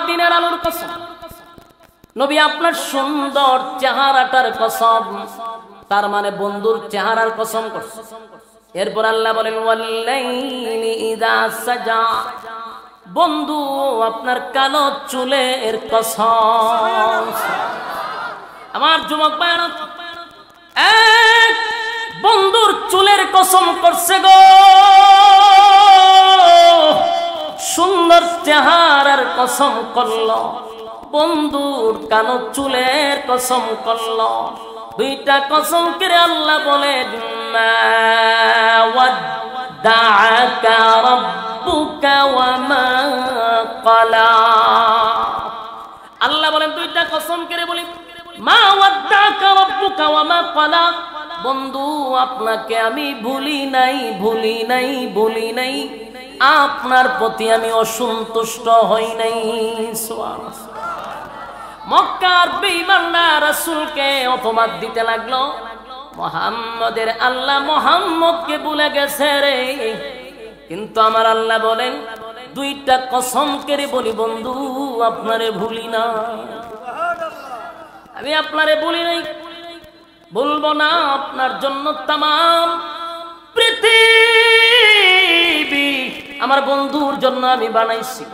দিনের আলোর কসম, নবী আপনার সুন্দর চেহারাটার কসম, তার মানে বন্ধুর চেহারার কসম করছে। এরপর আল্লাহ বলেন ওয়াল্লাইলি ইযা সাজা, বন্ধু আপনার কালো চুলের কসম। আমার যুবক ভাইরা, এক বন্ধুর চুলের কসম করছে গো, সুন্দর চেহারার কসম করলো, বন্ধুর কালো চুলের কসম করলো। দুইটা কসম করে আল্লাহ বলেন মা ওয়াদ্দাআকা রাব্বুকা ওয়া মা ক্বালা। আল্লাহ বলেন দুইটা কসম করে বলি মা ওয়াদ্দাআকা রাব্বুকা ওয়া মা ক্বালা, বন্ধু আপনাকে আমি ভুলি নাই, ভুলি নাই, ভুলি নাই, আপনার প্রতি আমি অসন্তুষ্ট হই নাই। সুবহানাল্লাহ। মক্কার বেঈমানরা রাসূলকে অপবাদ দিতে লাগলো, মুহাম্মদের আল্লাহ মুহাম্মদকে ভুলে গেছে রে। কিন্তু আমার আল্লাহ বলেন দুইটা কসম করে বলি বন্ধু আপনারে ভুলি না, আমি আপনারে ভুলি নাই, বলবো না। আপনার জন্য তামাম পৃথিবী আমার বন্ধুর জন্য আমি বানাইছি,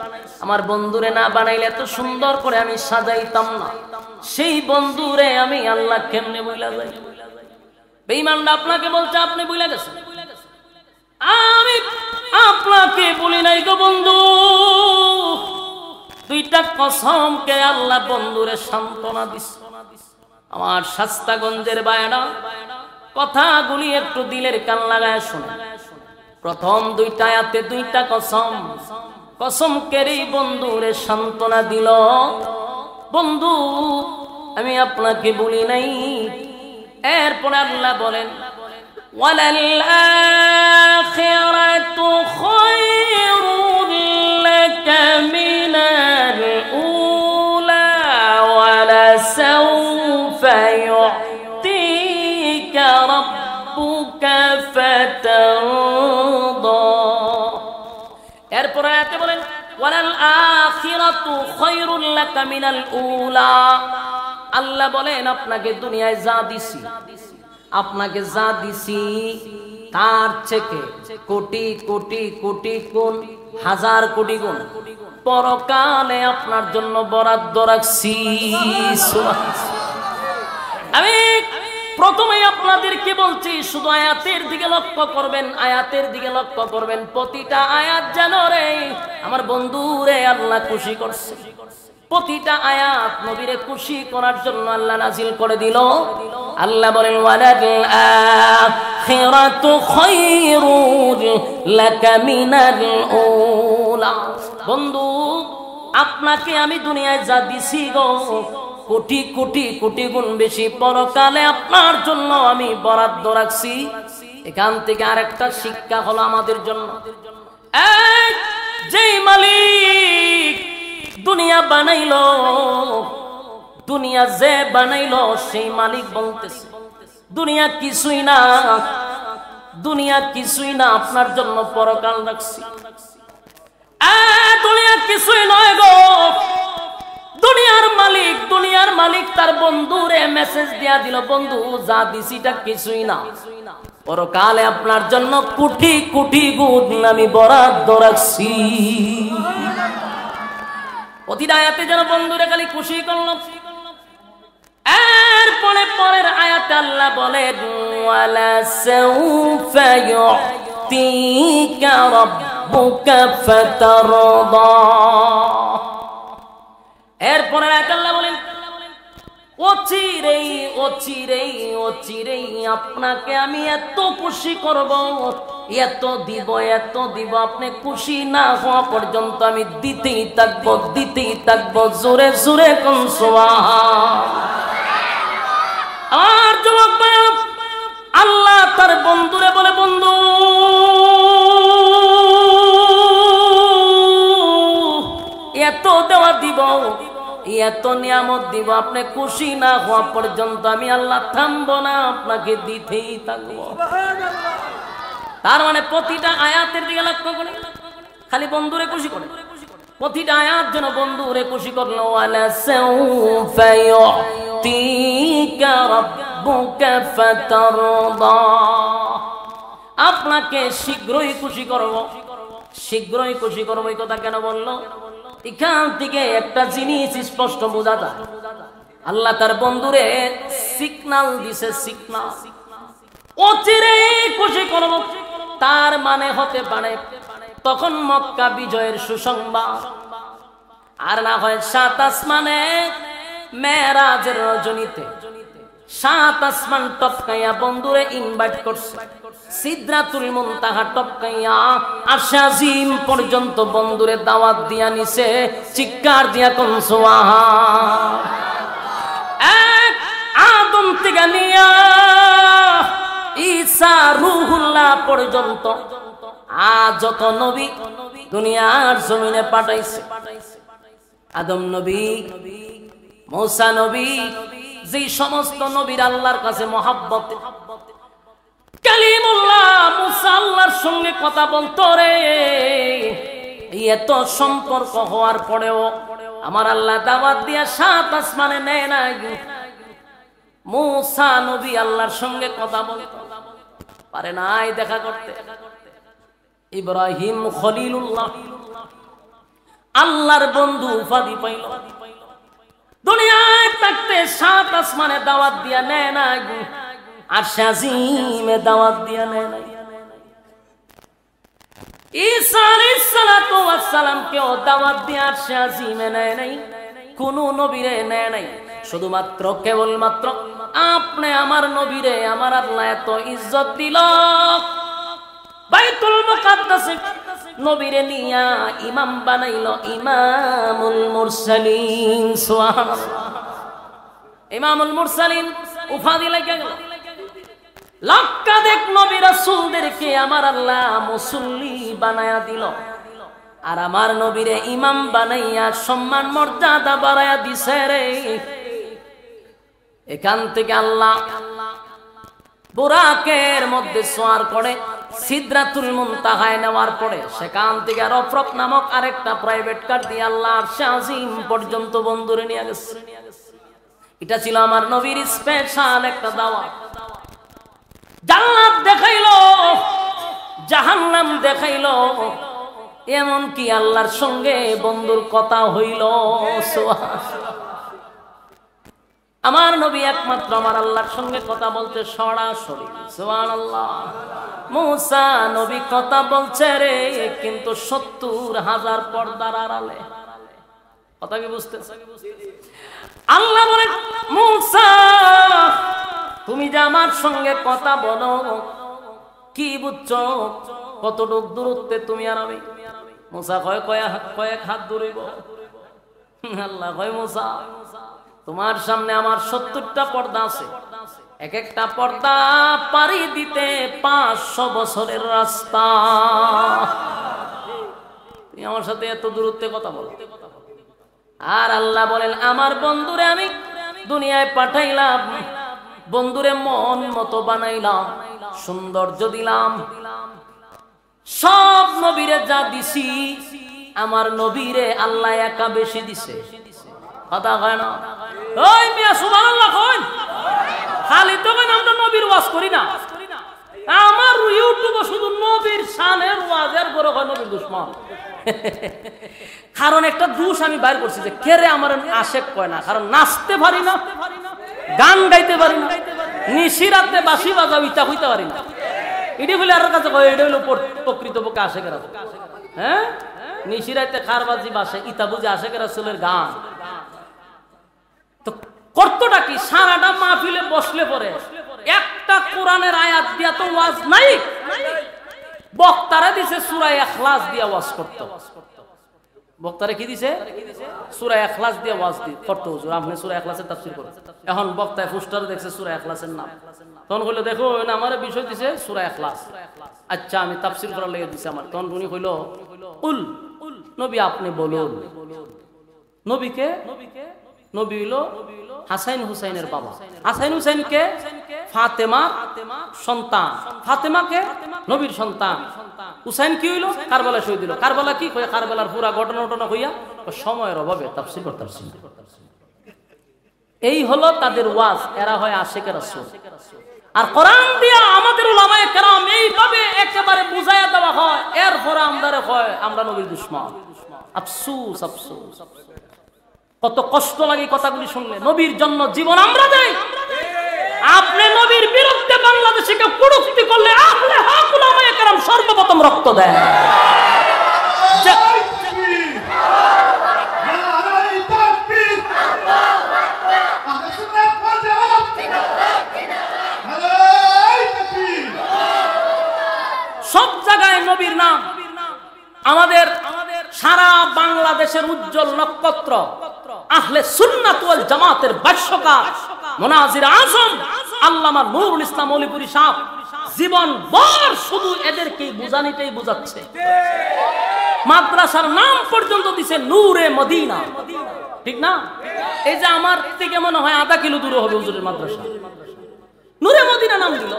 আমার বন্ধুরে না বানাইলে এত সুন্দর করে আমি সাজাইতাম না। সেই বন্ধুরে আমি আল্লাহ কেমনে ভুলা যাই? বেঈমানরা আপনাকে বলছে আপনি ভুলে গেছেন, আমি আপনাকে বলি নাই গো বন্ধু। দুইটা কসমকে আল্লাহ বন্ধুরে সান্ত্বনা দিছে। আমার শাস্তাগঞ্জের বায়না, কথাগুলি একটু দিলের কান লাগায় শুনে। প্রথম দুইটা আয়াতে দুইটা কসম, কসম কেড়ে বন্ধুরে সান্ত্বনা দিল, বন্ধু আমি আপনাকে বলি নাই। এরপর আল্লাহ বলেন ওয়ালাল আখিরাতু খায়রুল লাকা মিনাল উলা ওয়ালা সাওফা ইউতিকা রাব্বুকা ফাতারদা। এরপর আয়াতে বলেন ওয়ালাল আখিরাতু খায়রুল লাকা মিনাল উলা। আল্লাহ বলেন আপনাকে দুনিয়ায় যা দিছি, আপনাকে যা দিছি তার থেকে কোটি কোটি কোটি গুণ, হাজার কোটি গুণ পরকালে আপনার জন্য বরাদ্দ রাখছি। আমি প্রথমে আপনাদেরকে বলছি শুধু আয়াতের দিকে লক্ষ্য করবেন, আয়াতের দিকে লক্ষ্য করবেন। প্রতিটা আয়াত যেন রে আমার বন্ধু রে আল্লাহ খুশি করছে, প্রতিটা আয়াত নবীরে খুশি করার জন্য আল্লাহ নাজিল করে দিল। আল্লাহ বলেন ওয়ালাল আখিরাতু খায়রুল লাকা মিনাল উলা। বন্ধু আপনাকে আমি দুনিয়ায় যা দিছি গো, কোটি কোটি কোটি গুণ বেশি পরকালে আপনার জন্য আমি বরাদ্দ রাখছি। এখান থেকে আরেকটা শিক্ষা হলো আমাদের জন্য, যেই মালিক দুনিয়া বানাইলো, দুনিয়া যে বানাইলো সেই মালিক বলতেছে দুনিয়া কিছুই না, দুনিয়া কিছুই না, আপনার জন্য পরকাল রাখছি। দুনিয়া কিছুই নয় গো, দুনিয়ার মালিক, দুনিয়ার মালিক তার বন্ধুরে মেসেজ দিয়া দিল বন্ধু যা দিছিটা কিছুই না, পরকালে আপনার জন্য কোটি কোটি গুণ আমি বরাদ্দ রাখছি। প্রতিটা আয়াতে যেন বন্ধুরে খালি খুশি করল। এরপরে পরের আয়াতে আল্লাহ বলেন ওয়ালা সাওফা ইউতিকা রাব্বুকা ফাতারদা। এরপরে আয়াতে আল্লাহ বলেন অচিরেই অচিরেই অচিরেই আপনাকে আমি এত খুশি করব, এত দিব, এত দিব, আপনি খুশি না হওয়া পর্যন্ত আমি দিতেই থাকবো, দিতেই থাকবো। জোরে জোরে কোন সুবহানাল্লাহ। আর যুবক ভাই, আল্লাহ তার বন্ধুরে বলে বন্ধু এত দেওয়া দিব, এত নিয়ামত দিব, আপনি খুশি না হওয়া পর্যন্ত আমি আল্লাহ থামবো না, আপনাকে দিতেই থাকবো। তার মানে প্রতিটা আয়াতের দিকে লক্ষ্য করে খালি বন্ধুরে খুশি করে। প্রতিটা আয়াত যেন বন্ধুরে খুশি করলো। ওয়ালা সাউফা ইউতিকা রাব্বুকা ফাতারদা, আপনাকে শীঘ্রই খুশি করব, শীঘ্রই খুশি করব। এই কথা কেন বললো? এখান থেকে একটা জিনিস স্পষ্ট বোঝা যায়, আল্লাহ তার বন্ধুরে সিগন্যাল দিছে, সিগন্যাল অচিরে খুশি করব। তার মানে হতে পারে তখন মক্কা বিজয়ের সুসংবাদ, আর না হয় 7 আসমানে মেরাজের রজনীতে 7 আসমান টপকাইয়া বন্ধুরে ইনভাইট করছে, সিদরাতুল মুনতাহা টপকাইয়া আরশে আজিম পর্যন্ত বন্ধুরে দাওয়াত দিয়া নিছে। চিৎকার দিয়া কোন সুবহান। এক আদম থেকে নিয়া ঈসা রূহুল্লাহ পর্যন্ত আজ যত নবী দুনিয়ার জমিনে পাঠাইছে, আদম নবী, মূসা নবী, যে সমস্ত নবীর আল্লাহর কাছে মহব্বত, কালিমুল্লাহ মূসা আল্লাহর সঙ্গে কথা বলতো রে, এত সম্পর্ক হওয়ার পরেও আমার আল্লাহ দাওয়াত দিয়া 7 আসমানে নেয় নাই। মূসা নবী আল্লাহর সঙ্গে কথা বলতে পারে নাই, দেখা করতে। ইব্রাহিম খলিলুল্লাহ আল্লাহর বন্ধু উপাধি পাইল, দুনিয়ায় থাকতে 7 আসমানে দাওয়াত দিয়া নেয় নাই, আরশে আজিমে দাওয়াত দিয়া নেয় নাই। ঈসা আলাইহিস সালাতু ওয়াস সালাম কেও দাওয়াত দিয়া আরশে আজিমে নেয় নাই, কোন নবীরে নেয় নাই। শুধুমাত্র কেবলমাত্র আপনি আমার নবীরে আমার আল্লাহ এত ইজ্জত দিল, বাইতুল মুকাদ্দাসে নবীরে নিয়া ইমাম বানাইলো, ইমামুল মুরসালিন। সুবহানাল্লাহ, ইমামুল মুরসালিন উপাধি লাগে গেল। লক্ষাধিক নবী রাসূলদেরকে আমার আল্লাহ মুসল্লি বানায়া দিল, আর আমার নবীরে ইমাম বানাইয়া সম্মান মর্যাদা বাড়ায়া দিছে রে। এখান থেকে আল্লাহ বুরাকের মধ্যে সোয়ার করে সিদরাতুল মুনতাহায় নেওয়ার পরে সেখান থেকে রফরফ নামক আরেকটা প্রাইভেট কার দিয়ে আল্লাহ আরশে আজিম পর্যন্ত বন্ধুরে নিয়ে গেছে। এটা ছিল আমার নবীর স্পেশাল একটা দাওয়াত। জান্নাত দেখাইলো, জাহান্নাম দেখাইলো, এমন কি আল্লাহর সঙ্গে বন্ধুর কথা হইল। আমার নবী একমাত্র আমার আল্লাহর সঙ্গে কথা বলতে সরাসরি। সুবহানাল্লাহ, মূসা নবী কথা বলছে রে, কিন্তু 70,000 পর্দার আড়ালে। কথা কি বুঝতেছ? আল্লাহ বলেন, মূসা তুমি যে আমার সঙ্গে কথা বলো, কি বুঝছো? কতটুক দূরত্বে তুমি আর আমি? মূসা কয় কয়েক হাত দূরইব। আল্লাহ কয়, মূসা তোমার সামনে আমার 70টা পর্দা আছে, এক একটা পর্দা পাড়ি দিতে 500 বছরের রাস্তা। তুমি আমার সাথে এত দূরত্বে কথা বলো। আর আল্লাহ বলেন, আমার বন্ধুরে আমি দুনিয়ায় পাঠাইলাম, বন্ধুরে মন মতো বানাইলাম, সৌন্দর্য দিলাম, সব নবীরে যা দিছি আমার নবীরে আল্লাহ একা বেশি দিছে। কথা হয় না? ওই মিয়া সুবহানাল্লাহ কই? খালি তো কেন আমরা নবীর ওয়াজ করি না? আমার ইউটিউবে শুধু নবীর শানের ওয়াজের বড় হয় নবীর দুশমন। কারণ একটা দোষ আমি বাইর করছি যে কেরে আমার আশেক কয় না, কারণ নাচতে পারি না, গান গাইতে পারি না, নিশিরাতে বাঁশি বাজাও ইটা হইতে পারি না। এটি বলে আর কাছে কয় এটা হলো প্রকৃতপক্ষে আশেকের। হ্যাঁ, নিশিরাতে খারবাজি বাসে ইতা বুঝে আশেকের রাসূলের গান। তো কর্তটা কি? সারাটা মাহফিলে বসলে পরে একটা কোরআনের আয়াত দিয়া তো ওয়াজ নাই, বক্তারা দিছে সূরা ইখলাস দিয়া ওয়াজ করতে। বক্তারা কি দিছে? সূরা ইখলাস দিয়া ওয়াজ করতে। হুজুর আপনি সূরা ইখলাসের তাফসীর করেন। এখন বক্তায় পোস্টারে দেখছে সূরা ইখলাসের নাম, তখন কইলো দেখো না আমার বিষয় দিছে সূরা ইখলাস। আচ্ছা আমি তাফসীর করার লাগি দিছি আমার। তখন উনি কইলো কুল, নবী আপনি বলুন। নবীকে নবী হলো হাসান হুসাইনের বাবা। হাসান হুসাইন কে? ফাতেমা সন্তান। ফাতেমা কে? নবীর সন্তান হুসাইন কি হইল? কারবালা শহীদ হইল। কারবালা কি কই? কারবালার পুরা ঘটনা হইয়া সময়ের অভাবে তাফসীর করতে পারছেন। এই হলো তাদের ওয়াজ। এরা হয় আশিকের রাসূল। আর কোরআন দিয়া আমাদের উলামায়ে কেরাম এইভাবে একেবারে বুঝাইয়া দেওয়া হয়, এরপর আমরারে কয় আমরা নবীর দুশমন। আফসোস আফসোস, কত কষ্ট লাগে কথাগুলি শুনলে। নবীর জন্য জীবন আমরা দেই। আপনি নবীর বিরুদ্ধে বাংলাদেশে কেউ কুরুক্তি করলে আহলে হক উলামায়ে কেরাম সর্বপ্রথম রক্ত দেয়। সব জায়গায় নবীর নাম। আমাদের সারা বাংলাদেশের উজ্জ্বল নক্ষত্র আহলে সুন্নাত ওয়াল জামাতের ভাষ্যকার মুনাজির আজম আল্লামা নূরুল ইসলাম অলিপুরি সাহেব জীবন ভর শুধু এদেরকে বুঝানিতেই বুঝাচ্ছে। মাদ্রাসার নাম পর্যন্ত দিছে নূরে মদিনা, ঠিক না? এই যে আমার থেকে মনে হয় আধা কিলো দূরে হবে হুজুরের মাদ্রাসা, নূরে মদিনা নাম দিল।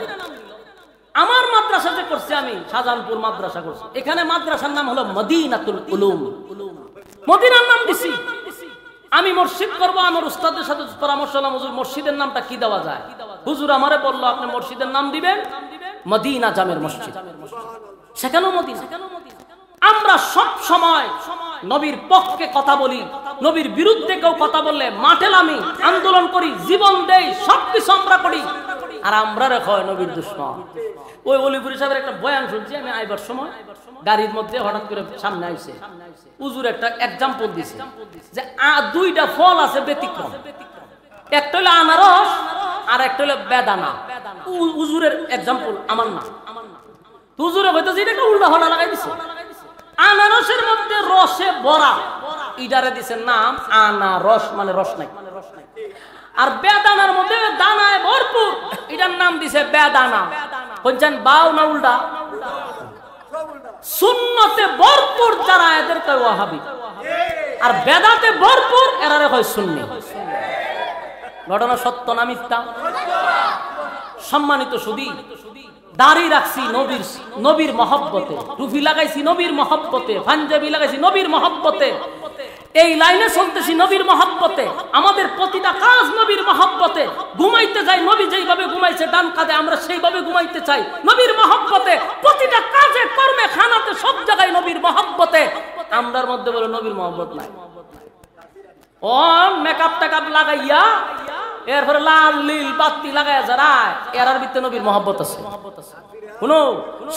আমার মাদ্রাসা যে করছি আমি শাহজাহানপুর মাদ্রাসা করছি, এখানে মাদ্রাসার নাম হলো মদিনাতুল উলুম। মদিনার নাম দিছি। আমি মসজিদ করব, আমার উস্তাদের সাথে পরামর্শ হলাম হুজুর মসজিদের নামটা কি দেওয়া যায়। হুজুর আমারে বলল আপনি মসজিদের নাম দিবেন মদিনা জামের মসজিদ। সেখানেও মদিনা। আমরা সব সময় নবীর পক্ষে কথা বলি, নবীর বিরুদ্ধে কেউ কথা বললে মাঠে নামি আন্দোলন করি, জীবন দেই, সবকিছু আমরা করি। আর আমরা রেখয় নবীর দুশমন। ওই অলিপুরি সাহেবের একটা বয়ান শুনছি আমি আইবার সময়, গাড়ির মধ্যে হঠাৎ করে সামনে আইছে হুজুর একটা এক্সাম্পল দিছে যে দুইটা ফল আছে ব্যতিক্রম, একটা হলো আনারস আর একটা হলো বেদানা। হুজুরের এক্সাম্পল আমার না, হুজুরে হইতেছে এটা একটা উল্টা হলা লাগাই দিছে। আনারসের মধ্যে রসে ভরা, ইডারে দিছে নাম আনারস, মানে রস নাই। আর বেদানার মধ্যে দানায় ভরপুর, এটার নাম দিছে বেদানা। বলছেন বাও না উল্টা? সুন্নতে ভরপুর যারা এদের কয় ওয়াহাবি, আর বেদাতে ভরপুর এরারে হয় সুন্নি। ঘটনা সত্য না মিথ্যা? সম্মানিত সুধী, দাড়ি রাখছি নবীর মহব্বতে, টুপি লাগাইছি নবীর মহব্বতে, পাঞ্জাবি লাগাইছি নবীর মহব্বতে, এই লাইনে চলতেছি নবীর মহব্বতে। আমাদের প্রতিটা কাজ নবীর মহব্বতে। ঘুমাইতে যাই নবী যেইভাবে ঘুমাইছে ডান কাঁধে, আমরা সেইভাবে ঘুমাইতে চাই নবীর মহব্বতে। প্রতিটা কাজে কর্মে খানাতে সব জায়গায় নবীর মহব্বতে। আমরার মধ্যে বলে নবীর মহব্বত নাই। ও মেকআপ টেকআপ লাগাইয়া এরপরে লাল নীল বাতি লাগাইয়া যারা এরার ভিতরে নবীর মহব্বত আছে। শুনো,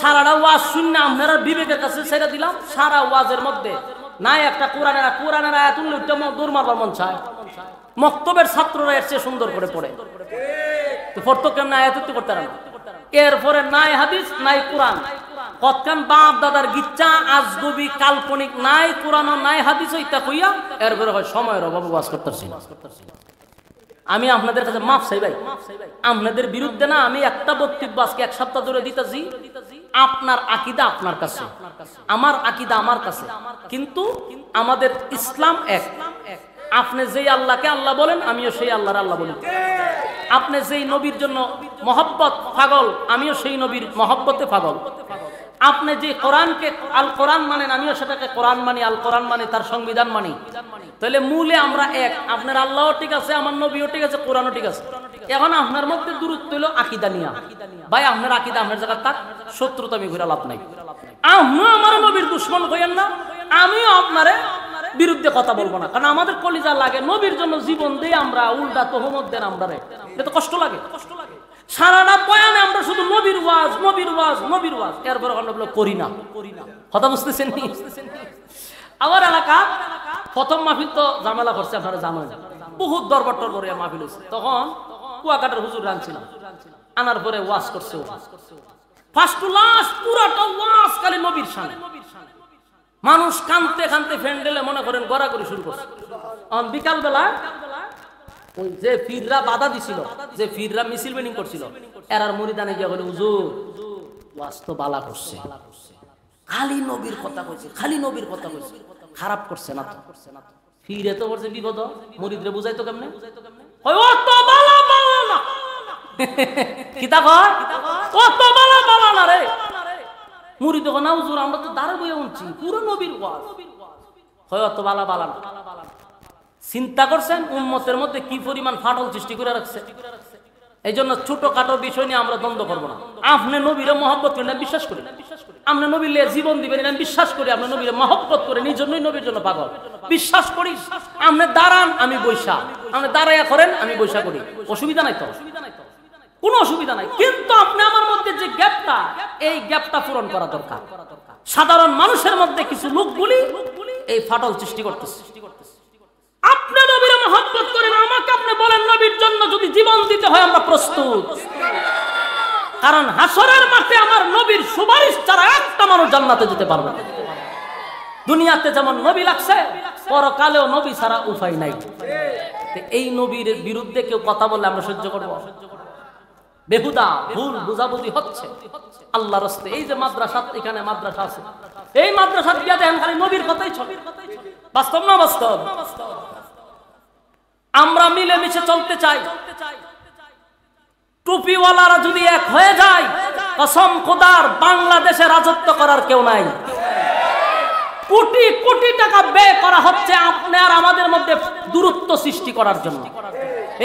সারাটা ওয়াজ শুননা আপনারা বিবেকের কাছে ছেড়ে দিলাম। সারা ওয়াজের মধ্যে নাই একটা কোরআনের আয়াত উল্লেখ দৌড় মারবার মন চায়। মক্তবের ছাত্ররা এর চেয়ে সুন্দর করে পড়ে, তো পড়তো কেমন আয়াত করতে না। এরপরে নাই হাদিস নাই কোরআন, কতখান বাপ দাদার গিচ্ছা আজগুবি কাল্পনিক, নাই কোরআন নাই হাদিস ইত্যা কইয়া এরপরে হয় সময়ের অভাবে ওয়াজ করতেছি। আমি আপনাদের কাছে মাফ চাই ভাই, আপনাদের বিরুদ্ধে না আমি একটা বক্তব্য আজকে এক সপ্তাহ ধরে দিতেছি। আপনার আকীদা আপনার কাছে, আমার আকীদা আমার কাছে, কিন্তু আমাদের ইসলাম এক। আপনি যেই আল্লাহকে আল্লাহ বলেন আমিও সেই আল্লাহর আল্লাহ বলি। আপনি যেই নবীর জন্য মহব্বত পাগল আমিও সেই নবীর মহব্বতে পাগল। আপনি যে কোরআনকে আল কোরআন মানেন আমিও সেটাকে কোরআন মানি, আল কোরআন মানি, তার সংবিধান মানি। তাহলে মূলে আমরা এক। আপনার আল্লাহও ঠিক আছে, আমার নবীও ঠিক আছে, কোরআনও ঠিক আছে। এখন আপনার মধ্যে দূরত্ব হলো আকীদা নিয়া। ভাই আপনার আকীদা আপনার জায়গা থাক, শত্রুতা আমি ঘুরে লাভ নাই। আপনিও আমার নবীর দুশমন কইেন না, আমিও আপনারে বিরুদ্ধে কথা বলবো না, কারণ আমাদের কলিজা লাগে নবীর জন্য জীবন দিয়ে আমরা উল্টা তহমত দেন আমরা, এটা তো কষ্ট লাগে। সারাটা বয়ানে আমরা শুধু নবীর ওয়াজ নবীর ওয়াজ নবীর ওয়াজ, এরপরে আমরা করি না। কথা বুঝতেছেন? আমার এলাকা প্রথম মাহফিল তো ঝামেলা করছে, আপনারা জানেন, বহুত দরবার টরবার মাহফিল হয়েছে। তখন কুয়াকাটার হুজুর আনছিলাম, আনার পরে ওয়াজ করছে, ফার্স্ট টু লাস্ট পুরাটা ওয়াজ খালি নবীর শানে। মানুষ কানতে কানতে ফ্যান্ডেলে মনে করেন গড়াগড়ি শুরু করছে। বিকাল বেলা ওই যে ফিররা বাধা দিছিল, যে ফিররা মিছিল মিটিং করছিল, এরার মুরিদানে গিয়ে বলে হুজুর ওয়াজ তো বালা করছে, খালি নবীর কথা কইছে, খালি নবীর কথা কইছে, খারাপ করছে না তো। ফিরে তো করছে বিপদ, মুরিদরে বুঝাইতো কেমনে? কই ও তো বালা বালা না, কিতা কয় ও তো বালা বালা না রে, মুরিদ না হুজুর আমরা তো দাঁড়া বইয়া উঠছি পুরো নবীর ওয়াজ হয় অত বালা বালা না। চিন্তা করছেন উম্মতের মধ্যে কি পরিমাণ ফাটল সৃষ্টি করে রাখছে। এই জন্য ছোটখাটো বিষয় নিয়ে আমরা দ্বন্দ্ব করবো না। আপনি নবীরে মহব্বত করেন বিশ্বাস করি, আপনি নবীর জীবন দিবেন আমি বিশ্বাস করি, আপনি নবীরে মহব্বত করে এই জন্যই নবীর জন্য পাগল বিশ্বাস করি। আপনি দাঁড়ান আমি বৈশা, আপনি দাঁড়াইয়া করেন আমি বৈশা করি, অসুবিধা নাই তো, কোনো অসুবিধা নাই। কিন্তু আপনি আমার মধ্যে যে গ্যাপটা, এই গ্যাপটা পূরণ করা দরকার। সাধারণ মানুষের মধ্যে কিছু লোকগুলি এই ফাটল সৃষ্টি করতেছে। আপনি নবীর মহব্বত করেন, আমাকে আপনি বলেন নবীর জন্য যদি জীবন দিতে হয় আমরা প্রস্তুত। কারণ হাসরের মাঠে আমার নবীর সুপারিশ ছাড়া একটা মানুষ জান্নাতে যেতে পারবে না। দুনিয়াতে যেমন নবী লাগছে পরকালেও নবী ছাড়া উপায় নাই। এই নবীর বিরুদ্ধে কেউ কথা বললে আমরা সহ্য করবো? বেহুদা ভুল বুঝাবুঝি হচ্ছে আল্লাহর রাস্তে। এই যে মাদ্রাসা, এখানে মাদ্রাসা আছে, এই মাদ্রাসা দিয়া দেখেন খালি নবীর কথাই চলে। বাস্তব না বাস্তব? আমরা মিলেমিশে চলতে চাই। টুপিওয়ালারা যদি এক হয়ে যায়, কসম খোদার বাংলাদেশে রাজত্ব করার কেউ নাই। কোটি কোটি টাকা ব্যয় করা হচ্ছে আপনার আমাদের মধ্যে দূরত্ব সৃষ্টি করার জন্য।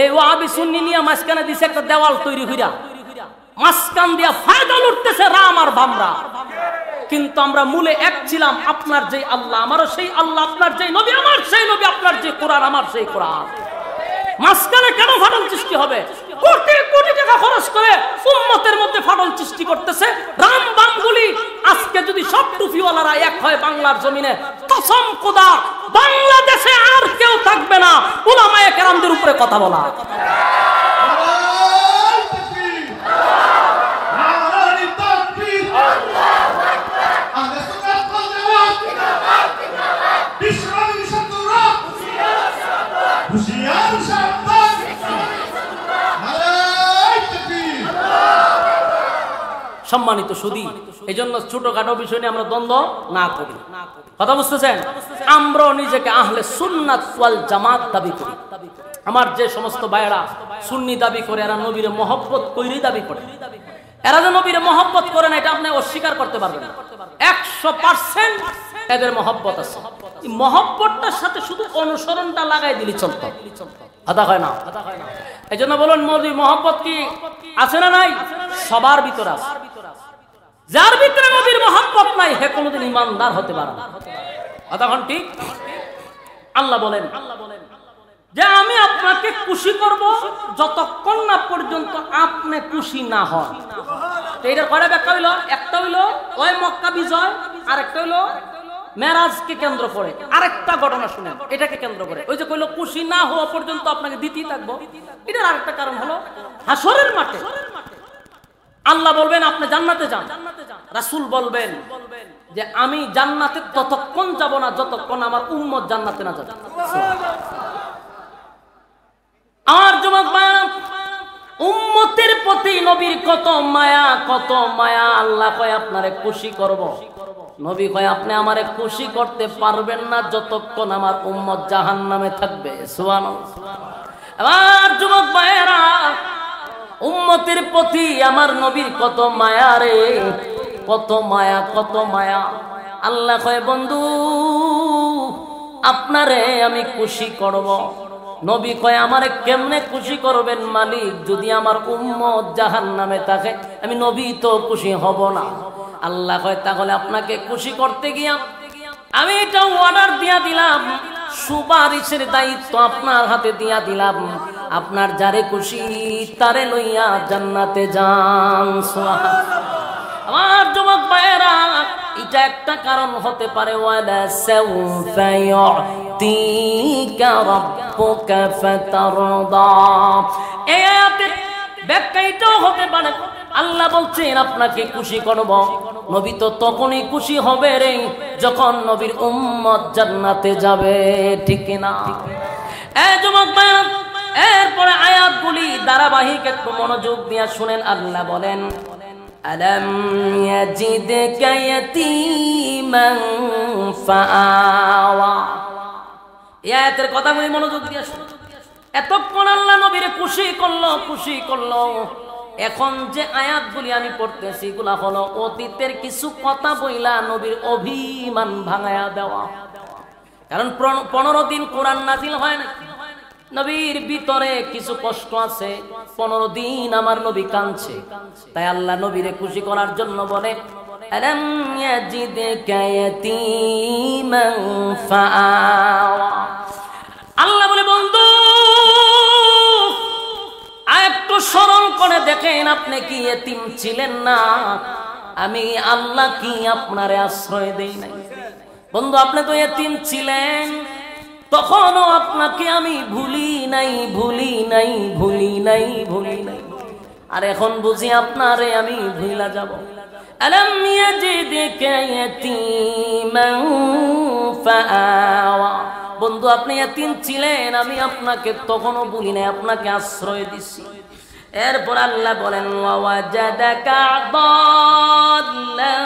এই ওয়াহাবি সুন্নি নিয়ে মাঝখানে দিছে একটা দেওয়াল তৈরি হইরা, মাঝখান দিয়া ফায়দা লুটতেছে রাম আর বামরা। কিন্তু আমরা মূলে এক ছিলাম। আপনার যে আল্লাহ আমারও সেই আল্লাহ, আপনার যে নবী আমার সেই নবী, আপনার যে কোরআন আমার সেই কোরআন। মাঝখানে কেন ফাটল সৃষ্টি হবে? কোটি কোটি টাকা খরচ করে উম্মতের মধ্যে ফাটল সৃষ্টি করতেছে রাম বামগুলি। আজকে যদি সব টুপিওয়ালারা এক হয় বাংলার জমিনে, কসম খোদা বাংলাদেশে আর কেউ থাকবে না উলামায়ে কেরামদের উপরে কথা বলা। সম্মানিত সুধী, এই জন্য ছোটখাটো বিষয় নিয়ে আমরা দ্বন্দ্ব না করি। কথা বুঝতেছেন? আমরাও নিজেকে আহলে সুন্নাত ওয়াল জামাত দাবি করি। আমার যে সমস্ত ভাইয়েরা সুন্নি দাবি করে, এরা নবীর মহব্বত কইরি দাবি করে। এরা যে নবীর মহব্বত করে না এটা আপনি অস্বীকার করতে পারবেন না। 100% এদের মহব্বত আছে। এই মহব্বতটার সাথে শুধু অনুসরণটা লাগাই দিলি চলতো, আদা হয় না। এই জন্য বলুন নবীর মহব্বত কি আছে না নাই? সবার ভিতরে আছে। যার ভিতরে নবীর মহব্বত নাই হে কোনোদিন ইমানদার হতে পারে না। আদাখন ঠিক? আল্লাহ বলেন যে আমি আপনাকে খুশি করব যতক্ষণ না পর্যন্ত আপনি খুশি না হন। এটার কয়টা ব্যাখ্যা হইলো? একটা হইলো ওই মক্কা বিজয়, আর একটা হইলো মেরাজকে কেন্দ্র করে। আরেকটা ঘটনা শুনেন এটাকে কেন্দ্র করে। ওই যে কইলো খুশি না হওয়া পর্যন্ত আপনাকে দিতেই থাকবো, এটার আরেকটা কারণ হলো হাসরের মাঠে আল্লাহ বলবেন আপনি জান্নাতে যান, রাসূল বলবেন যে আমি জান্নাতে ততক্ষণ যাব না যতক্ষণ আমার উম্মত জান্নাতে না যাবে। আমার যুবক ভাইরা, উম্মতের প্রতি নবীর কত মায়া, কত মায়া। আল্লাহ কয় আপনারে খুশি করব, নবী কয় আপনি আমারে খুশি করতে পারবেন না যতক্ষণ আমার উম্মত জাহান্নামে থাকবে। সুবহানাল্লাহ। আমার যুবক ভাইরা, উম্মতের প্রতি আমার নবীর কত মায়া রে, কত মায়া, কত মায়া। আল্লাহ কয় বন্ধু আপনারে আমি খুশি করব। নবী কয় আমারে কেমনে খুশি করবেন মালিক? যদি আমার উম্মত জাহান্নামে থাকে আমি নবী তো খুশি হব না। আল্লাহ কয় তাহলে আপনাকে খুশি করতে গিয়া আমি এটা অর্ডার দিয়া দিলাম, সুপারিশের দায়িত্ব আপনার হাতে দিয়া দিলাম। আপনার যারে খুশি তারে লইয়া জান্নাতে যান। আমার যুবক ভাইয়েরা, এটা একটা কারণ হতে পারে ওয়ালা সাউফা ইউতিকা রাব্বুকা ফাতারদা। এই আয়াতের ব্যাখ্যা এটাও হতে পারে আল্লাহ বলছেন আপনাকে খুশি করব। নবী তো তখনই খুশি হবে রে যখন নবীর উম্মত জান্নাতে যাবে, ঠিক না? এই যুবক ভাইরা, এরপরে আয়াতগুলি ধারাবাহিক একটু মনোযোগ দিয়ে শুনেন। আল্লাহ বলেন আলাম ইয়াজিদকা ইয়াতীমান ফাআওয়া। এই আয়াতের কথাগুলি মনোযোগ দিয়ে শুনুন। এতক্ষণ আল্লাহ নবীরে খুশি করলো, খুশি করলো। এখন যে আয়াতগুলি আমি পড়তেছি এগুলা হলো অতীতের কিছু কথা বইলা নবীর অভিমান ভাঙায়া দেওয়া। কারণ 15 দিন কোরআন নাজিল হয় না, নবীর ভিতরে কিছু কষ্ট আছে, 15 দিন আমার নবী কাঁদছে। তাই আল্লাহ নবীরে খুশি করার জন্য বলে আলাম ইয়াজিদকা ইয়াতীমান ফাআওয়া। আল্লাহ বলে বন্ধু একটু স্মরণ করে দেখেন আপনি কি এতিম ছিলেন না? আমি আল্লাহ কি আপনারে আশ্রয় দেই নাই? বন্ধু আপনি তো এতিম ছিলেন, তখনও আপনাকে আমি ভুলি নাই, ভুলি নাই, ভুলি নাই, ভুলি নাই। আর এখন বুঝি আপনারে আমি ভুলা যাব। আলাম ইয়াজিদকা ইয়াতীমান ফাআওয়া। বন্ধু আপনি এতিম ছিলেন, আমি আপনাকে তখনও ভুলি নাই, আপনাকে আশ্রয় দিছি। এরপর আল্লাহ বলেন ওয়াজাদাকা দাল্লান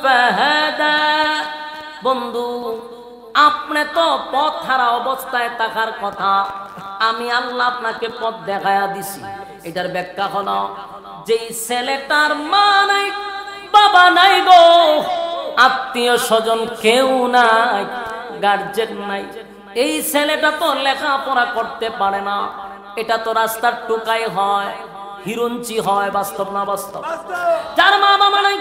ফাহাদা। বন্ধু আপনি তো পথ হারা অবস্থায় থাকার কথা, আমি আল্লাহ আপনাকে পথ দেখায়া দিছি। এটার ব্যাখ্যা হলো যেই ছেলেটার মা নাই, বাবা নাই গো, আত্মীয় স্বজন কেউ নাই, গার্জেন নাই, এই ছেলেটা তো লেখাপড়া করতে পারে না। এটা তো রাস্তার টোকাই হয়, হিরুঞ্চি হয়। বাস্তব না বাস্তব? যার মা বাবা নাই,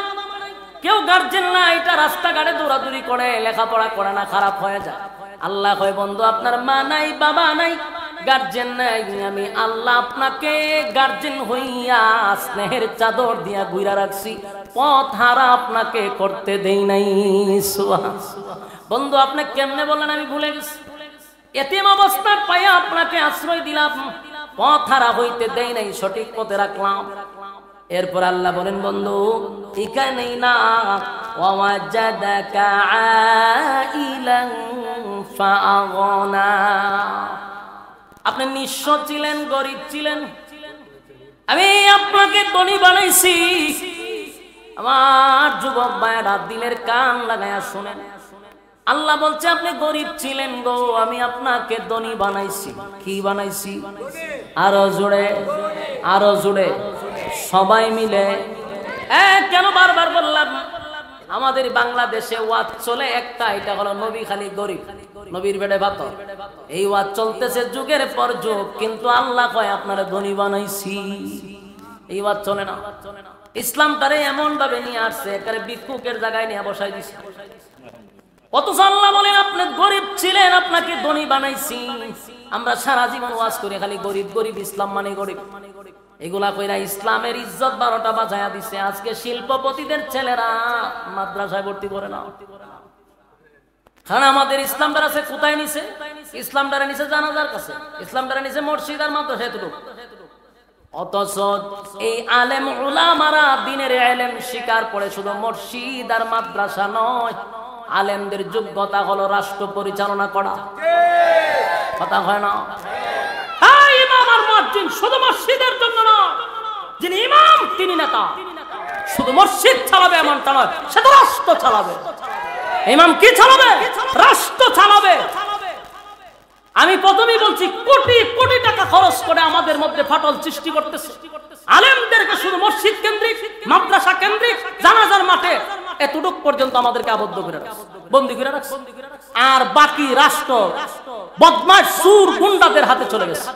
কেউ গার্জেন না, এটা রাস্তাঘাটে দৌড়াদৌড়ি করে, লেখাপড়া করে না, খারাপ হয়ে যায়। আল্লাহ কয় বন্ধু আপনার মা নাই, বাবা নাই, গার্জেন নাই, আমি আল্লাহ আপনাকে গার্জেন হইয়া স্নেহের চাদর দিয়া ঘুরা রাখছি, পথ হারা আপনাকে করতে দেই নাই। বন্ধু আপনি কেমনে বলেন আমি ভুলে গেছি? এতিম অবস্থায় পাইয়া আপনাকে আশ্রয় দিলাম, পথ হারা হইতে দেই নাই, সঠিক পথে রাখলাম। এরপর আল্লাহ বলেন বন্ধু এখানেই না, ওয়াজাদাকা আইলান ফাআগনা। আপনি নিঃস্ব ছিলেন, গরিব ছিলেন, আমি আপনাকে ধনী বানাইছি। আমার যুবক ভাইরা দিলের কান লাগায়া শুনেন, আল্লাহ বলছে আপনি গরিব ছিলেন গো, আমি আপনাকে ধনী বানাইছি। কি বানাইছি? আরো জোরে, আরো জোরে, সবাই মিলে। কেন বারবার বললাম? আমাদের বাংলাদেশে ওয়াজ চলে একটা, এটা হলো নবী খালি গরিব, নবীর পেটে ভাত। এই ওয়াজ চলতেছে যুগের পর যুগ, কিন্তু আল্লাহ কয় আপনারা ধনী বানাইছি। এই ওয়াজ চলে না। ইসলামটারে এমন ভাবে নিয়ে আসছে, একেবারে ভিক্ষুকের জায়গায় নিয়ে বসাই দিছে। অথচ আল্লাহ বলেন আপনি গরিব ছিলেন, আপনাকে ধনী বানাইছি। আমরা সারা জীবন ওয়াজ করি খালি গরিব গরিব, ইসলাম মানে গরিব। এগুলা কইরা ইসলামের ইজ্জত 12টা বাজায়া দিছে। আজকে শিল্পপতিদের ছেলেরা মাদ্রাসায় ভর্তি করে না, কারণ আমাদের ইসলামটা আছে কোথায় নিছে? ইসলামটা নিছে জানাজার কাছে, ইসলামটা নিছে মসজিদ আর মাদ্রাসা, এতটুকু। অথচ এই আলেম উলামারা দিনের ইলম শিকার করে শুধু মসজিদ আর মাদ্রাসা নয়, আলেমদের যোগ্যতা হলো রাষ্ট্র পরিচালনা করা। কথা হয় না? ইমাম আর মুয়াজ্জিন শুধু মসজিদের জন্য না, যিনি ইমাম তিনি নেতা। শুধু মসজিদ চালাবে এমনটা নয়, সে তো রাষ্ট্র চালাবে। ইমাম কি চালাবে? রাষ্ট্র চালাবে। আমি প্রথমেই বলছি কোটি কোটি টাকা খরচ করে আমাদের মধ্যে ফাটল সৃষ্টি করতেছে। আলেমদেরকে শুধু মসজিদ কেন্দ্রিক, মাদ্রাসা কেন্দ্রিক, জানাজার মাঠে এতটুক পর্যন্ত আমাদেরকে আবদ্ধ করে রাখছে, বন্দী করে রাখছে। আর বাকি রাষ্ট্র বদমাশ সুর গুন্ডাদের হাতে চলে গেছে।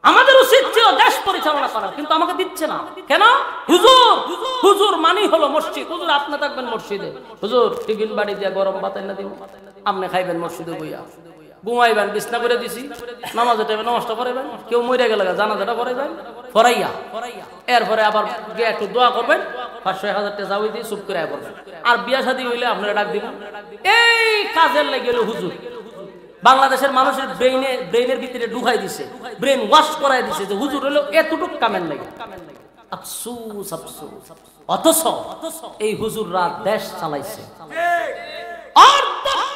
আমাদের উচিত ছিল দেশ পরিচালনা করা, কিন্তু আমাকে দিচ্ছে না। কেন? হুজুর, হুজুর মানি হলো মসজিদ। হুজুর আপনি থাকবেন মসজিদে, হুজুর টিফিন বাড়ি দিয়া গরম ভাত এনে দিব, আপনি খাইবেন মসজিদে বইয়া, ঘুমাইবেন, বিছনা করে দিছি, নামাজের টাইমে নামাজটা পড়াইবেন, কেউ মরে গেলে জানাজাটা পড়াইবেন, পড়াইয়া এরপরে আবার গিয়ে একটু দোয়া করবেন, 500-1000 টাকা যাওয়াই দিয়ে চুপ করে পড়বেন। আর বিয়া শাদী হইলে আপনারা ডাক দিবেন। এই কাজের লেগে গেল হুজুর। বাংলাদেশের মানুষের ব্রেইনের ভিতরে ঢুকাই দিছে, ব্রেন ওয়াশ করাই দিছে যে হুজুর হলো এতটুক কামের লাগে। আফসোস আফসোস। অথচ এই হুজুররা দেশ চালাইছে, আর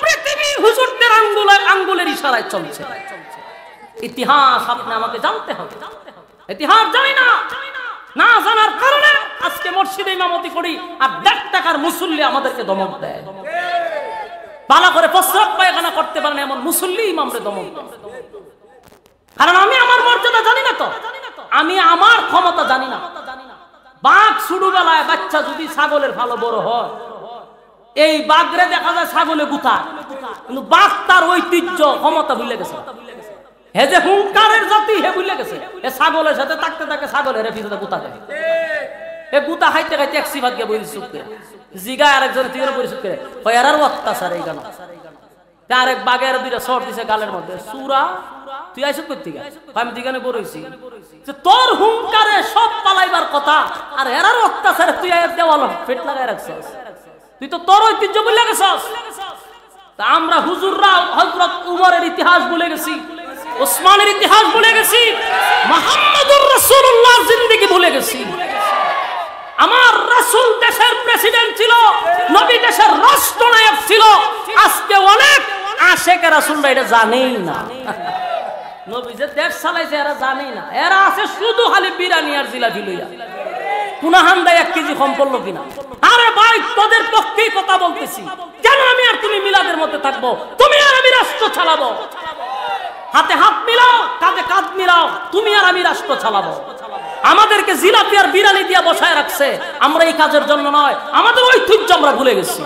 পৃথিবী হুজুরদের আঙ্গুলের ইশারায় চলছে। ইতিহাস আপনি আমাকে জানতে হবে। ইতিহাস জানি না, না জানার কারণে আজকে মসজিদে ইমামতি করি আর 1.5 টাকার মুসল্লি আমাদেরকে ধমক দেয়। ভালো করে প্রস্রাব পায়খানা করতে পারেন এমন মুসল্লি ইমামরে ধমক দেয়। কারণ আমি আমার মর্যাদা জানি না তো, আমি আমার ক্ষমতা জানি না। বাঘ ছোটবেলায় বাচ্চা যদি ছাগলের ভালো বড় হয়, এই বাঘরে দেখা যায় ছাগলে গুতা, কিন্তু বাঘ তার ঐতিহ্য ক্ষমতা ভুলে গেছে। হে যে হুঙ্কারের জাতি, হে ভুলে গেছে। এ ছাগলের সাথে থাকতে থাকে ছাগলের পিছনে গুতা দেয়। এ গুতা খাইতে খাইতে এক সিফাত গিয়ে বই চুপ করে জিগা আরেকজন তীর পরিচুপ করে কয়ার আর অত্যাচার এই গান। আরেক বাঘের দুইটা সর দিছে গালের মধ্যে, সুরা তুই আইসব করতে গা, আমি দিগানে বলেছি যে তোর হুঙ্কারে সব পালাইবার কথা, আর এরার অত্যাচারে তুই দেওয়াল পেট লাগাই রাখছিস, তুই তো তোর ঐতিহ্য ভুলে গেছিস। তা আমরা হুজুররা হযরত উমরের ইতিহাস ভুলে গেছি, ওসমানের ইতিহাস ভুলে গেছি, মুহাম্মদুর রাসূলুল্লাহর জিন্দেগি ভুলে গেছি। আমার রাসূল দেশের প্রেসিডেন্ট ছিল, নবী দেশের রাষ্ট্রনায়ক ছিল। আজকে অনেক আশেকে রাসূলরা এটা জানেই না। নবী যে দেশ চালাইছে এরা জানেই না, এরা আছে শুধু খালি বিরিয়ানি আর জিলাপি লইয়া। কুনাহান্ডা 1 কেজি কম পড়লো কিনা? আরে ভাই, তোদের পক্ষেই কথা বলতেছি। কেন আমি আর তুমি মিলাদের মধ্যে থাকবো? তুমি আর আমি রাষ্ট্র চালাবো। হাতে হাত মিলাও, কাঁধে কাঁধ মিলাও, তুমি আর আমি রাষ্ট্র চালাবো। আমাদেরকে জিলাপি আর বিরিয়ানি দিয়ে বসায় রাখছে, আমরা এই কাজের জন্য নয়, আমাদের ঐতিহ্য আমরা ভুলে গেছি।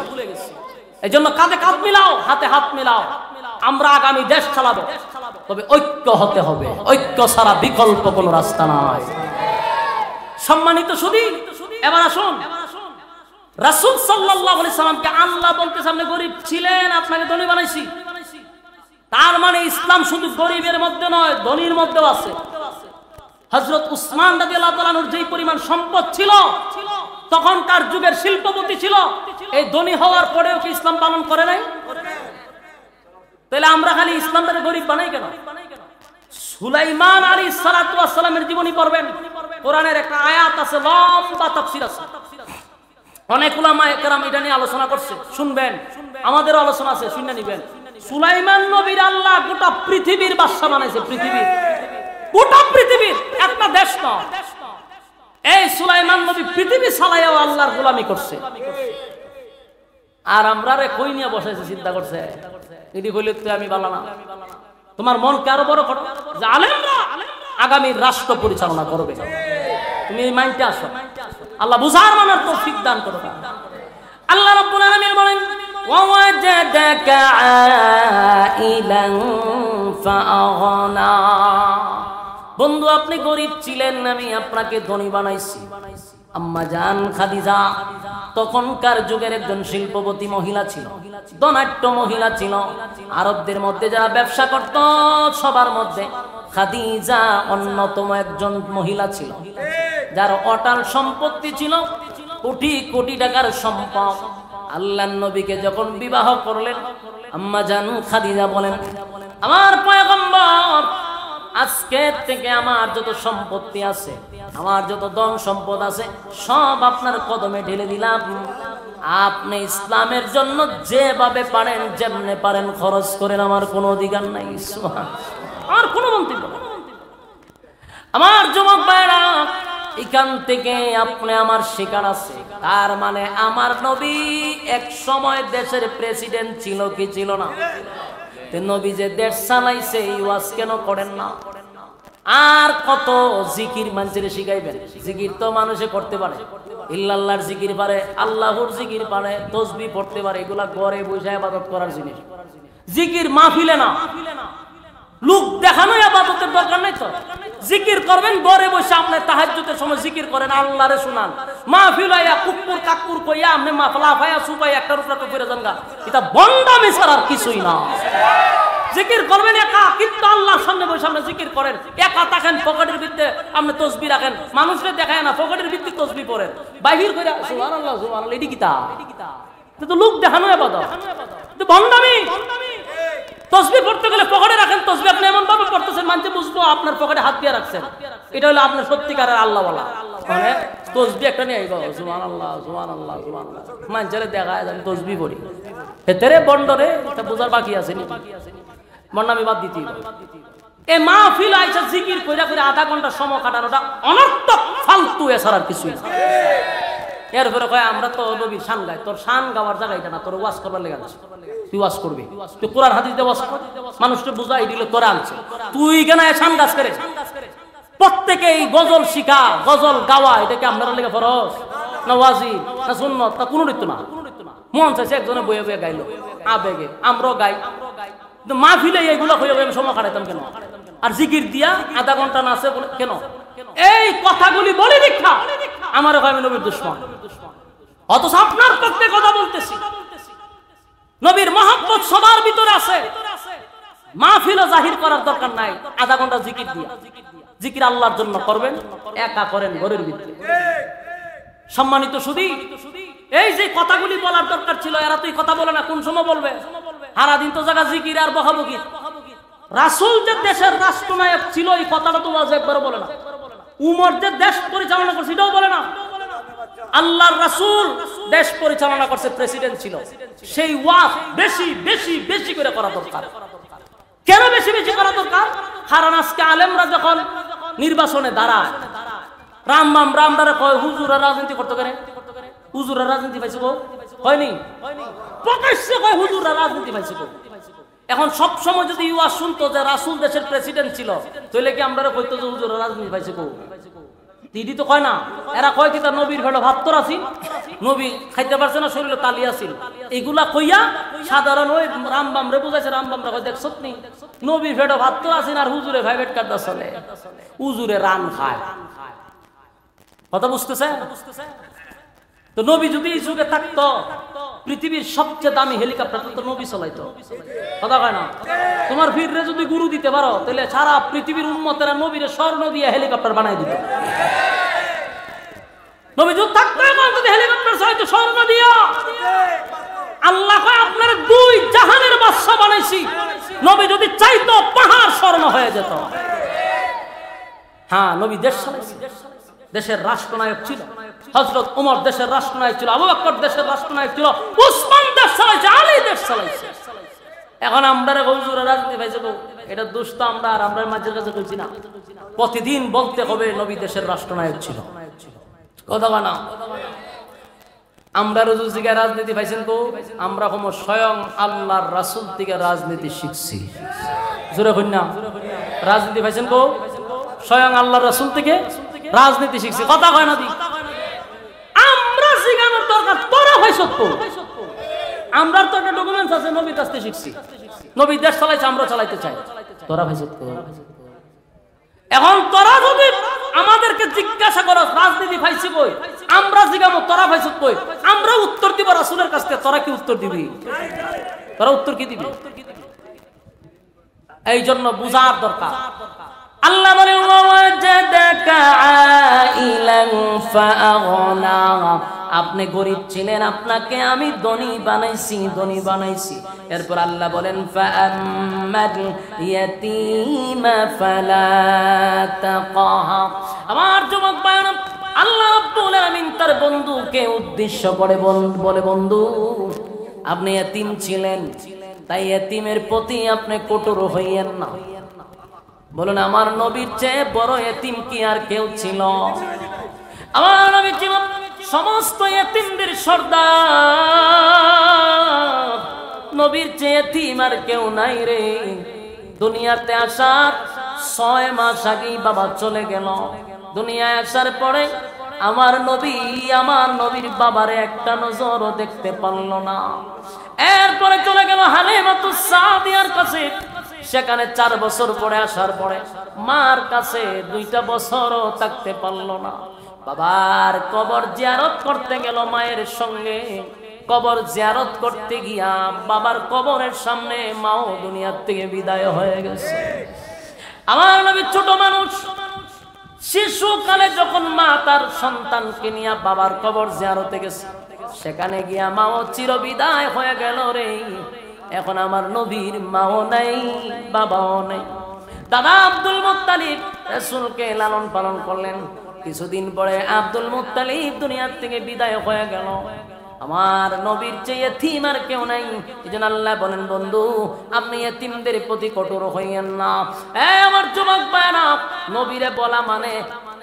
এই জন্য কাঁধে কাঁধ মিলাও, হাতে হাত মিলাও, আমরা আগামী দেশ চালাবো। তবে ঐক্য হতে হবে, ঐক্য ছাড়া বিকল্প কোনো রাস্তা নাই। সম্মানিত সুধী, এবার আসুন, রাসূল সাল্লাল্লাহু আলাইহি সাল্লামকে আল্লাহ বলতেছে আপনি গরীব ছিলেন, আপনাকে ধনী বানাইছি। তার মানে ইসলাম শুধু গরিবের মধ্যে নয়, ধনীর মধ্যেও আছে। হযরত উসমান রাদিয়াল্লাহু তাআলা আনহুর যেই পরিমাণ সম্পদ ছিল, তখনকার যুগের শিল্পপতি ছিল, এই ধনী হওয়ার পরেও কি ইসলাম পালন করে নাই? তাহলে আমরা খালি ইসলামটাকে গরিব বানাই কেন? সুলাইমান আলাইহিস সালাতু ওয়াস সালামের জীবনী পড়বেন, কোরআনের একটা আয়াত আছে, লম্বা তাফসীর আছে, অনেক উলামায়ে কেরাম এটা নিয়ে আলোচনা করছে, শুনবেন, আমাদেরও আলোচনা আছে, শুনে নিবেন। সুলাইমান নবীর আল্লাহ গোটা পৃথিবীর বাদশা বানাইছে, পৃথিবীর, গোটা পৃথিবীর, একটা দেশ না। এই সুলাইমান নবী পৃথিবী চালাইয়াও আল্লাহর গোলামি করছে। আর আমরা রে কই নিয়ে বসাইছে, চিন্তা করছে, এটি কইলে তো আমি বালা না। তোমার মনকে আরো বড় করো যে আলেমরা আগামী রাষ্ট্র পরিচালনা করবে, তুমি এই মাইন্ডে আসো। আল্লাহ বুঝার মানার তৌফিক দান করো। আল্লাহ রাব্বুল আলামিন বলেন, ওয়াজাদাকা আইলান ফাআগনা। বন্ধু, আপনি গরিব ছিলেন, আমি আপনাকে ধনী বানাইছি। আম্মা জান খাদিজা তখনকার যুগের একজন শিল্পপতি মহিলা ছিল, ধনাঢ্য মহিলা ছিল। আরবদের মধ্যে যারা ব্যবসা করত সবার মধ্যে খাদিজা অন্যতম একজন মহিলা ছিল, যার অটাল সম্পত্তি ছিল, কোটি কোটি টাকার সম্পদ। আল্লাহর নবীকে যখন বিবাহ করলেন, আম্মা জান খাদিজা বলেন, আমার পয়গম্বর, আজকে থেকে আমার যত সম্পত্তি আছে, আমার যত ধন সম্পদ আছে, সব আপনার কদমে ঢেলে দিলাম। আপনি ইসলামের জন্য যেভাবে পারেন, যেমনে পারেন খরচ করেন, আমার কোনো অধিকার নাই, আমার কোনো মন্তব্য নেই। আমার যুবক ভাইরা, এখান থেকে আপনি আমার শিকার আছে। তার মানে আমার নবী এক সময় দেশের প্রেসিডেন্ট ছিল কি ছিল না? নবী যে দেশ চালাইছে, এই ওয়াজ কেন করেন না? আর কত জিকির মানুষের শিখাইবেন? জিকির তো মানুষে করতে পারে, ইল্লাল্লাহর জিকির পারে, আল্লাহর জিকির পারে, তাসবিহ পড়তে পারে, এগুলা ঘরে বসে ইবাদত করার জিনিস। জিকির মাহফিলে না, লোক দেখানো ইবাদতের দরকার নাই তো। জিকির করবেন ঘরে বসে, আপনি তাহাজ্জুদের সময় জিকির করেন, আল্লাহরে শুনান। মাহফিল আইয়া কুকুর কাকুর কইয়া আপনি মাফলা ফায়া সুপাই একটা রূপটা তো করে জানগা, এটা বন্ডামি ছাড়া আর কিছুই না। জিকির করবেন একা, কিন্তু আল্লাহর সামনে বসে আপনি জিকির করেন, একা থাকেন, পকেটের ভিতরে আপনি তাসবিহ রাখেন, মানুষকে দেখায় না, পকেটের ভিতরে তাসবিহ পড়েন, বাহির কইরা সুবহানাল্লাহ সুবহানাল্লাহ, এডি কিতা? এটা তো লোক দেখানো ইবাদত, এটা বন্ডামি। তাসবিহ পড়তে গেলে পকেটে রাখেন, তাসবিহ আপনি এমন ভাবে পড়তেছেন মানুষে বুঝবো আপনার পকেটে হাত দিয়ে রাখছেন, এটা হলো আপনার সত্যিকারের আল্লাহওয়ালা। মানে তাসবিহ একটা নিয়ে আইবো, সুবহানাল্লাহ সুবহানাল্লাহ সুবহানাল্লাহ, মানুষের দেখায় আমি তাসবিহ পড়ি, এতেরে বন্ডরে, এটা বোঝার বাকি আছে নি? বন্ডামি বাদ দিতে হবে। এই মাহফিল আইসা জিকির কইরা কইরা আধা ঘন্টা সময় কাটানোটা অনর্থক, ফালতু, এছাড়া আর কিছুই না। এরপরে কয় আমরা তো নবীর শান গাই, তোর শান গাওয়ার জায়গা এটা না, তোর ওয়াজ করবার লেগে আছে, তুই ওয়াজ করবি, তুই কোরআন হাদিস দিয়ে ওয়াজ কর, মানুষকে বুঝাই দিলে তোরা আনছে, তুই কেন শান গাছ করে? প্রত্যেকেই গজল শিখা, গজল গাওয়া, এটা কি আপনারা লেগে ফরজ না ওয়াজিব না সুন্নত না কোনো নৃত্য না? মন চাইছে একজনে বয়ে বয়ে গাইলো আবেগে, আমরাও গাই, কিন্তু মাহফিলে এইগুলো হয়ে আমি সময় কাটাইতাম কেন? আর জিকির দিয়া আধা ঘন্টা নাচে বলে কেন? এই কথাগুলি বলি দীক্ষা আমার আমি নবীর দুশমন, অথচ আপনার পক্ষে কথা বলতেছি। নবীর মহব্বত সবার ভিতরে আছে, মাহফিলও জাহির করার দরকার নাই, আধা ঘন্টা জিকির দিয়া, জিকির আল্লাহর জন্য করবেন, একা করেন ঘরের ভিতরে। সম্মানিত সুধী, এই যে কথাগুলি বলার দরকার ছিল, এরা তো এই কথা বলে না, কোন সময় বলবে? সারাদিন তো জায়গা জিকির আর বহাবকি। রাসূল যে দেশের রাষ্ট্রনায়ক ছিল এই কথাটা তো ওয়াজ একবারও বলে না। উমর যে দেশ পরিচালনা করছে এটাও বলে না। আল্লাহর রাসূল দেশ পরিচালনা করছে, প্রেসিডেন্ট ছিল, সেই ওয়াজ বেশি বেশি বেশি করে করা দরকার। কেন বেশি বেশি করা দরকার? কারণ আজকে আলেমরা যখন নির্বাচনে দাঁড়ায়, রামবাম রামদারে কয় হুজুরা রাজনীতি করতে পারে, হুজুরা রাজনীতি পাইছে গো, হয়নি? প্রকাশ্যে কয় হুজুরা রাজনীতি পাইছে গো। এখন সব সময় যদি ইউয়া শুনতো যে রাসূল দেশের প্রেসিডেন্ট ছিল, তাহলে কি আমরা কইতো যে হুজুরা রাজনীতি পাইছে গো? দিদি তো কয় না, এরা কয় কি তার নবীর ভেড়ো ভাত তোর আসিল, নবী খাইতে পারছে না, শরীরে তালি আসিল, এইগুলা কইয়া সাধারণ ওই রামবাম রে বুঝাইছে। রামবামরা কয় দেখছ নি নবীর ভেড়ো ভাত তোর আসিন আর হুজুরে প্রাইভেট কার্ডটা চলে, হুজুরে রান খায়। কথা বুঝতেছে? তো নবী যদি এই যুগে থাকতো, পৃথিবীর সবচেয়ে দামি হেলিকপ্টার তো নবী চালাইতো। কথা কয় না? তোমার ফিরে যদি গুরু দিতে পারো, তাহলে সারা পৃথিবীর উম্মতেরা নবীরে স্বর্ণ দিয়ে হেলিকপ্টার বানাই দিত। নবী যদি থাকতো এখন যদি হেলিকপ্টার চালাইতো স্বর্ণ দিয়া। আল্লাহ কয় আপনার দুই জাহানের বাদশা বানাইছি, নবী যদি চাইতো পাহাড় স্বর্ণ হয়ে যেত। হ্যাঁ, নবী দেশ চালাইছে, দেশের রাষ্ট্রনায়ক ছিল। হযরত ওমর দেশের রাষ্ট্রনায়ক ছিল, আবু বকর দেশের রাষ্ট্রনায়ক ছিল, উসমান দেশ চালাইছে, আলী দেশ চালাইছে। এখন আমরা হুজুরের রাজনীতি পাইছে, এটা দোষ তো আমরা আর আমরা মাঝের কাছে কইছি না। প্রতিদিন বলতে হবে নবী দেশের রাষ্ট্রনায়ক ছিল। কথা না আমরা রুজুজিকে রাজনীতি পাইছেন কো? আমরা কোন স্বয়ং আল্লাহর রাসূল থেকে রাজনীতি শিখছি। জোরে কই না? রাজনীতি পাইছেন কো? স্বয়ং আল্লাহর রাসূল থেকে রাজনীতি শিখছি। কথা কয় না দি? আমরা শিখানোর দরকার, তোরা হইছত তো। আমরা তো একটা ডকুমেন্টস আছে, নবী কাছে শিখছি, নবী দেশ চালাইছে, আমরা চালাইতে চাই। তোরা হইছত তো। এখন তোরা যদি আমাদেরকে জিজ্ঞাসা করো রাজনীতি পাইছি কই, আমরা জিজ্ঞাসা তোরা পাইছত কই, আমরা উত্তর দিব রাসূলের কাছ থেকে। তোরা কি উত্তর দিবি? তোরা উত্তর কি দিবি? এই জন্য বুঝার দরকার। আল্লাহ বলেন ওয়াজাদাকা আইলান ফাআগনা, আপনি গরীব ছিলেন, আপনাকে আমি ধনী বানাইছি, ধনী বানাইছি। এরপর আল্লাহ বলেন ফাআম্মাল ইয়াতীমা ফালা তাকহা। আমার যুবক ভাইরা, আল্লাহ রাব্বুল আলামিন তার বন্ধুকে উদ্দেশ্য করে বলে, বন্ধু আপনি এতিম ছিলেন, তাই এতিমের প্রতি আপনি কঠোর হইয়েন না। বলুন আমার নবীর চেয়ে বড় এতিম কি আর কেউ ছিল? আমার নবী ছিল সমস্ত এতিমদের সর্দার। নবীর চেয়ে এতিম আর কেউ নাই রে। দুনিয়াতে আসার 6 মাস আগেই বাবা চলে গেল। দুনিয়ায় আসার পরে আমার নবীর বাবারে একটা নজরও দেখতে পারল না। এরপরে চলে গেল হালিমাতুস সাদিয়ার কাছে, সেখানে 4 বছর পরে আসার পরে মার কাছে 2টা বছরও থাকতে পারলো না। বাবার কবর জিয়ারত করতে গেল মায়ের সঙ্গে। কবর জিয়ারত করতে গিয়া বাবার কবরের সামনে মাও দুনিয়ার থেকে বিদায় হয়ে গেছে। আমার নবী ছোট মানুষ, শিশুকালে যখন মা তার সন্তানকে নিয়ে বাবার কবর জিয়ারতে গেছে, সেখানে গিয়া মাও চিরবিদায় হয়ে গেল রে। এখন আমার নবীর মাও নাই, বাবাও নাই। দাদা আব্দুল মুত্তালিব রাসূলকে লালন পালন করলেন। কিছুদিন পরে আব্দুল মুত্তালিব দুনিয়ার থেকে বিদায় হয়ে গেল। আমার নবীর চেয়ে এতিম আর কেউ নাই। এজন্য আল্লাহ বলেন, বন্ধু আপনি এতিমদের প্রতি কঠোর হইয়েন না। আমার যুবক ভাইরা, নবীরে বলা মানে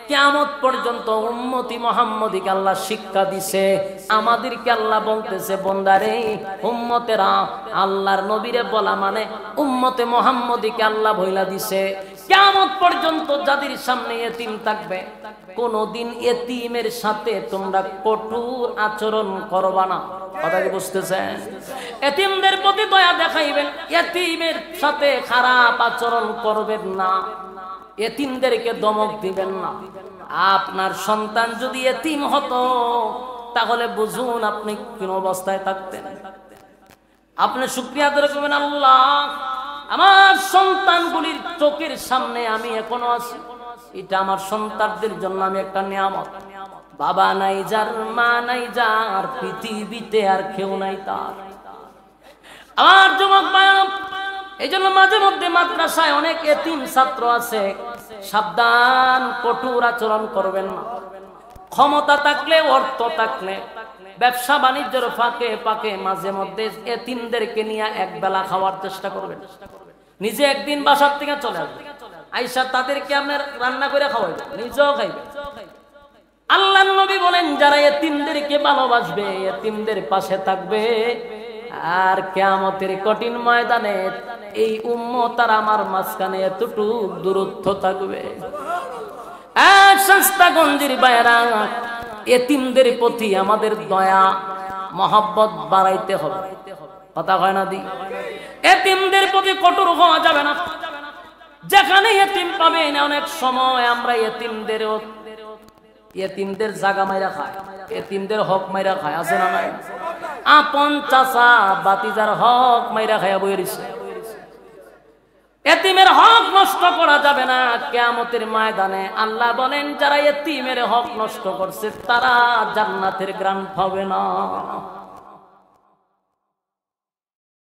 কিয়ামত পর্যন্ত উম্মতি মুহাম্মদীকে আল্লাহ শিক্ষা দিছে। আমাদেরকে আল্লাহ বলতেছে, বান্দারে উম্মতেরা, আল্লাহর নবীরে বলা মানে উম্মতে মুহাম্মদীকে আল্লাহ বইলা দিছে। কিয়ামত পর্যন্ত যাদের সামনে এতিম থাকবে কোনদিন এতিমের সাথে তোমরা কঠোর আচরণ করবা না। কথা কি বুঝতেছেন? এতিমদের প্রতি দয়া দেখাইবেন, এতিমের সাথে খারাপ আচরণ করবেন না, এতিমদেরকে ধমক দিবেন না। আপনার সন্তান যদি এতিম হতো তাহলে বুঝুন আপনি কোন অবস্থায় থাকতেন। আপনি শুকরিয়া আদায় করবেন, আল্লাহ আমার সন্তানগুলির চোখের সামনে আমি এখনো আছি, এটা আমার সন্তানদের জন্য আমি একটা নিয়ামত। বাবা নাই যার, মা নাই যার, পৃথিবীতে আর কেউ নাই তার। আমার যুবক ভাইরা, এই জন্য মাঝে মধ্যে মাদ্রাসায় অনেক এতিম ছাত্র আছে, সাবধান, কঠোর আচরণ করবেন না। ক্ষমতা থাকলে, অর্থ থাকলে, ব্যবসা বাণিজ্যের ফাঁকে ফাঁকে মাঝে মধ্যে এতিমদেরকে নিয়ে এক বেলা খাওয়ার চেষ্টা করবেন। নিজে একদিন বাসার থেকে চলে আসবে, আইসা তাদেরকে আপনার রান্না করে খাওয়াইবে, নিজেও খাইবে। আল্লাহর নবী বলেন যারা এতিমদেরকে ভালোবাসবে, এতিমদের পাশে থাকবে, আর কিয়ামতের কঠিন ময়দানে এই উম্মত আর আমার মাঝখানে এতটুকু দূরত্ব থাকবে। শাস্তাগঞ্জের বাইরা, এতিমদের প্রতি আমাদের দয়া মহব্বত বাড়াইতে হবে। কথা হয় না দি? এতিমদের প্রতি কঠোর হওয়া যাবে না। যেখানে এতিম পাবেন, অনেক সময় আমরা এতিমদের জায়গা মাইরা খায়, এতিমদের হক মাইরা খায়, আছে না নাই? আপন চাচা বাতিজার হক মাইরা খায়া বই রইছে। এতিমের হক নষ্ট করা যাবে না। কিয়ামতের ময়দানে আল্লাহ বলেন যারা এতিমের হক নষ্ট করছে তারা জান্নাতের গ্রান্ট পাবে না।